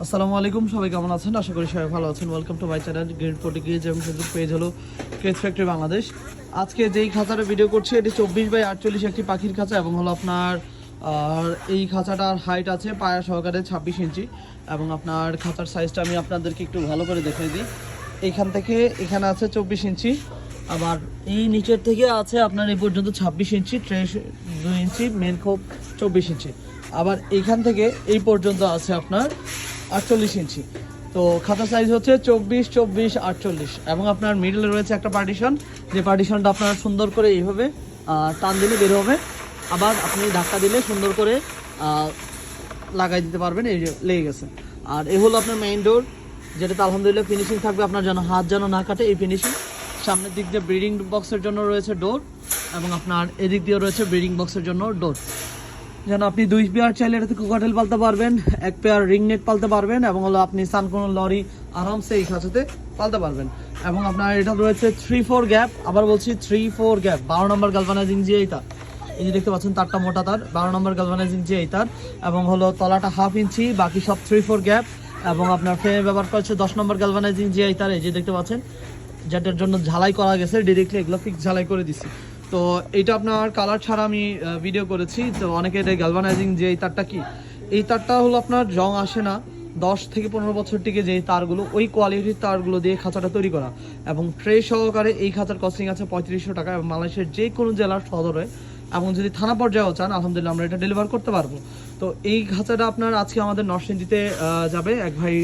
আসসালামু আলাইকুম, সবাই কেমন আছেন? আশা করি সবাই ভালো আছেন। Welcome to my channel green পটিগিজ এবং ফেসবুক পেজ হলো কেজ ফ্যাক্টরি বাংলাদেশ। আজকে যেই খাঁচাটা ভিডিও করছি এটি 24/48 একটি পাখির খাঁচা এবং হলো আপনার এই খাঁচাটার হাইট আছে পায়া সহকারে 26 ইঞ্চি এবং আপনার খাঁচার সাইজটা আমি আপনাদেরকে একটু ভালো করে দেখিয়ে দিই। এইখান থেকে এখানে আছে 24 ইঞ্চি, আবার এই নিচের থেকে আছে আপনার এই পর্যন্ত 26 ইঞ্চি, 2 ইঞ্চি, মেন খোপ 24 ইঞ্চি, আবার এইখান থেকে এই পর্যন্ত আছে আপনার 48 ইঞ্চি। তো খাতা সাইজ হচ্ছে 24, 24, 48 এবং আপনার মিডলে রয়েছে একটা পার্টিশন, যে পার্টিশনটা আপনার সুন্দর করে এইভাবে টান দিলে বের হবে, আবার আপনি ধাক্কা দিলে সুন্দর করে লাগাই দিতে পারবেন। এই যে লেগে গেছে। আর এ হলো আপনার মেইন ডোর, যেটাতে আলহামদুলিল্লাহ ফিনিশিং থাকবে, আপনার যেন হাত যেন না কাটে এই ফিনিশিং। সামনের দিক দিয়ে ব্রিডিং বক্সের জন্য রয়েছে ডোর এবং আপনার এদিক দিয়ে রয়েছে ব্রিডিং বক্সের জন্য ডোর, যেন আপনি 2 পেয়ার চাইলে এটাতে কোকাটেল পালতে পারবেন, 1 পেয়ার রিং নেট পালতে পারবেন এবং হলো আপনি সানকোন লরি আরামসে এই খাঁচাতে পালতে পারবেন। এবং আপনার এটা রয়েছে 3-4 গ্যাপ, আবার বলছি 3-4 গ্যাপ, 12 নম্বর গালভানাইজিং যে এইটা, এই যে দেখতে পাচ্ছেন তারটা মোটা তার, 12 নম্বর গালভানাইজিং যে এইটার, এবং হলো তলাটা 1/2 ইঞ্চি, বাকি সব 3-4 গ্যাপ। এবং আপনার ফ্রেমে ব্যবহার করছে 10 নম্বর গালভানাইজিং যে এইটার, এই যে দেখতে পাচ্ছেন যেটার জন্য ঝালাই করা গেছে, ডিরেক্টলি এগুলো ফিক্স ঝালাই করে দিছি। তো এইটা আপনার কালার ছাড়া আমি ভিডিও করেছি। তো অনেকে এটা গ্যালভানাইজিং যে এই তারটা কি, এই তারটা হলো আপনার জং আসে না, 10 থেকে 15 বছর থেকে যে তারগুলো, ওই কোয়ালিটির তারগুলো দিয়ে খাঁচাটা তৈরি করা এবং ট্রে সহকারে এই খাঁচার কস্টিং আছে 3500 টাকা এবং মালয়েশিয়ার যে কোনো জেলার সদরে, এবং যদি থানা পর্যায়েও চান আলহামদুলিল্লাহ আমরা এটা ডেলিভার করতে পারবো। তো এই খাঁচাটা আপনার আজকে আমাদের নরসিংদীতে যাবে, এক ভাই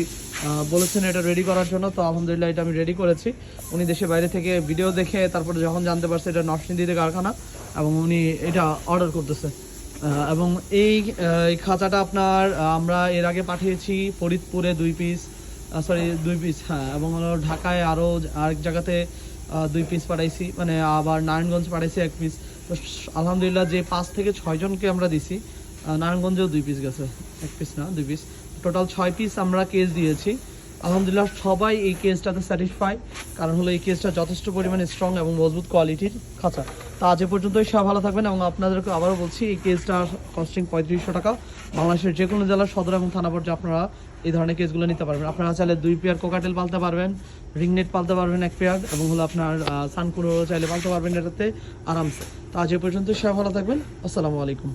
বলেছেন এটা রেডি করার জন্য। তো আলহামদুলিল্লাহ এটা আমি রেডি করেছি। উনি দেশে বাইরে থেকে ভিডিও দেখে তারপরে যখন জানতে পারছে এটা নরসিংদীতে কারখানা এবং উনি এটা অর্ডার করতেছে। এবং এই খাঁচাটা আপনার আমরা এর আগে পাঠিয়েছি ফরিদপুরে 2 পিস, সরি 2 পিস, হ্যাঁ, এবং হলো ঢাকায় আরও আরেক জায়গাতে 2 পিস পাঠাইছি, মানে আবার নারায়ণগঞ্জ পাঠাইছি 1 পিস। তো আলহামদুলিল্লাহ যে 5 থেকে 6 জনকে আমরা দিছি, নারায়ণগঞ্জেও 2 পিস গেছে, 1 পিস না 2 পিস, টোটাল 6 পিস আমরা কেস দিয়েছি। আলহামদুলিল্লাহ সবাই এই কেসটাতে স্যাটিসফাই, কারণ হলো এই কেসটা যথেষ্ট পরিমাণে স্ট্রং এবং মজবুত কোয়ালিটির খাঁচা। তা আজ পর্যন্তই সব ভালো থাকবেন এবং আপনাদেরকে আবারও বলছি এই কেসটার কস্টিং 3500 টাকা। বাংলাদেশের যে কোনো জেলার সদর এবং থানা পর্যায়ে আপনারা এই ধরনের কেসগুলো নিতে পারবেন। আপনারা চাইলে 2 পেয়ার কোকাটেল পালতে পারবেন, রিংনেট পালতে পারবেন 1 পেয়ার, এবং হলো আপনার সানকুনো চাইলে পালতে পারবেন এটাতে আরামসে। তো আজ পর্যন্ত সব ভালো থাকবেন। আসসালামু আলাইকুম।